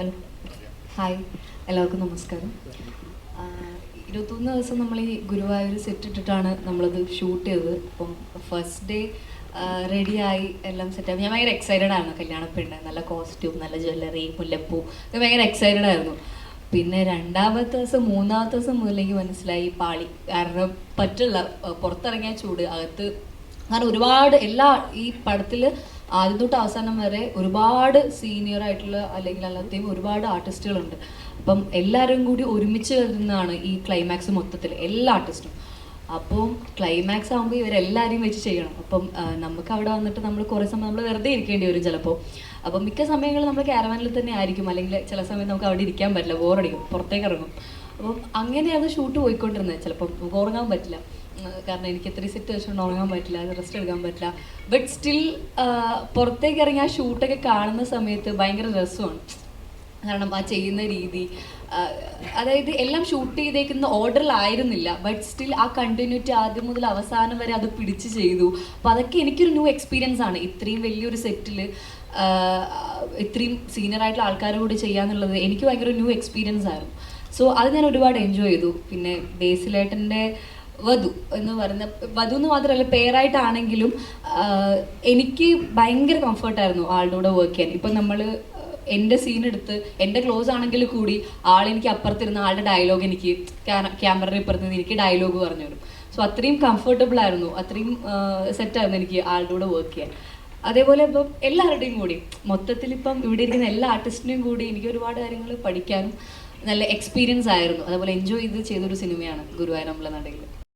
Hello, hi, എല്ലാവർക്കും നമസ്കാരം. 21 ദിവസം നമ്മൾ ഈ ഗുരുവായൂർ സെറ്റ് ഇട്ടിട്ടാണ് നമ്മളത് ഷൂട്ട് ചെയ്തത്. അപ്പം ഫസ്റ്റ് ഡേ റെഡിയായി എല്ലാം സെറ്റായി. ഞാൻ ഭയങ്കര എക്സൈറ്റഡ് ആയിരുന്നു. കല്യാണപ്പെണ്ണ്, നല്ല കോസ്റ്റ്യൂം, നല്ല ജ്വല്ലറി, മുല്ലപ്പൂ, ഇത് ഭയങ്കര എക്സൈറ്റഡ് ആയിരുന്നു. പിന്നെ രണ്ടാമത്തെ ദിവസം മൂന്നാമത്തെ ദിവസം മുതലേക്ക് മനസ്സിലായി പാളി. കാരണം പറ്റില്ല, പുറത്തിറങ്ങിയ ചൂട്, അകത്ത് കാരണം ഒരുപാട് ഈ പടത്തിൽ ആദ്യം തൊട്ട് അവസാനം വരെ ഒരുപാട് സീനിയർ ആയിട്ടുള്ള അല്ലെങ്കിൽ അല്ലാതെയും ഒരുപാട് ആർട്ടിസ്റ്റുകളുണ്ട്. അപ്പം എല്ലാവരും കൂടി ഒരുമിച്ച് വരുന്നതാണ് ഈ ക്ലൈമാക്സ് മൊത്തത്തിൽ, എല്ലാ ആർട്ടിസ്റ്റും. അപ്പോൾ ക്ലൈമാക്സ് ആകുമ്പോൾ ഇവരെല്ലാവരെയും വെച്ച് ചെയ്യണം. അപ്പം നമുക്ക് അവിടെ വന്നിട്ട് നമ്മൾ കുറേ സമയം നമ്മൾ വെറുതെ ഇരിക്കേണ്ടി വരും ചിലപ്പോൾ. അപ്പം മിക്ക സമയങ്ങളിൽ നമ്മൾ ക്യാരവാനിൽ തന്നെ ആയിരിക്കും, അല്ലെങ്കിൽ ചില സമയത്ത് നമുക്ക് അവിടെ ഇരിക്കാൻ പറ്റില്ല, ബോറടിക്കും, പുറത്തേക്ക് ഇറങ്ങും. അപ്പം അങ്ങനെയാണ് ഷൂട്ട് പോയിക്കൊണ്ടിരുന്നത്. ചിലപ്പം നമുക്ക് ഉറങ്ങാൻ പറ്റില്ല, കാരണം എനിക്ക് ഇത്രയും സെറ്റ് വെച്ചുകൊണ്ട് ഉറങ്ങാൻ പറ്റില്ല, റെസ്റ്റ് എടുക്കാൻ പറ്റില്ല. ബട്ട് സ്റ്റിൽ പുറത്തേക്ക് ഇറങ്ങി ആ ഷൂട്ടൊക്കെ കാണുന്ന സമയത്ത് ഭയങ്കര രസമാണ്. കാരണം ആ ചെയ്യുന്ന രീതി, അതായത് എല്ലാം ഷൂട്ട് ചെയ്തേക്കുന്ന ഓർഡറിലായിരുന്നില്ല, ബട്ട് സ്റ്റിൽ ആ കണ്ടിന്യൂറ്റി ആദ്യം മുതൽ അവസാനം വരെ അത് പിടിച്ച് ചെയ്തു. അപ്പോൾ അതൊക്കെ എനിക്കൊരു ന്യൂ എക്സ്പീരിയൻസ് ആണ്. ഇത്രയും വലിയൊരു സെറ്റിൽ ഇത്രയും സീനിയർ ആയിട്ടുള്ള ആൾക്കാരുടെ കൂടി ചെയ്യാന്നുള്ളത് എനിക്ക് ഭയങ്കര ന്യൂ എക്സ്പീരിയൻസ് ആയിരുന്നു. സോ അത് ഞാൻ ഒരുപാട് എൻജോയ് ചെയ്തു. പിന്നെ ബേസിലേട്ടൻ്റെ വധു എന്ന് പറയുന്ന, വധു എന്ന് മാത്രമല്ല പേരായിട്ടാണെങ്കിലും എനിക്ക് ഭയങ്കര കംഫർട്ടായിരുന്നു ആളുടെ കൂടെ വർക്ക് ചെയ്യാൻ. ഇപ്പം നമ്മൾ എൻ്റെ സീൻ എടുത്ത് എൻ്റെ ക്ലോസ് ആണെങ്കിൽ കൂടി ആളെനിക്ക് അപ്പുറത്തിരുന്ന ആളുടെ ഡയലോഗ് എനിക്ക് ക്യാമറയുടെ ഇപ്പുറത്ത് നിന്ന് എനിക്ക് ഡയലോഗ് പറഞ്ഞു തരും. സോ അത്രയും കംഫർട്ടബിൾ ആയിരുന്നു, അത്രയും സെറ്റായിരുന്നു എനിക്ക് ആളുടെ കൂടെ വർക്ക് ചെയ്യാൻ. അതേപോലെ ഇപ്പം എല്ലാവരുടെയും കൂടി മൊത്തത്തിൽ ഇപ്പം ഇവിടെ ഇരിക്കുന്ന എല്ലാ ആർട്ടിസ്റ്റിനെയും കൂടി എനിക്ക് ഒരുപാട് കാര്യങ്ങൾ പഠിക്കാനും നല്ല എക്സ്പീരിയൻസ് ആയിരുന്നു. അതുപോലെ എൻജോയ് ചെയ്തൊരു സിനിമയാണ് ഗുരുവായൂർ അമ്പലനടയിൽ.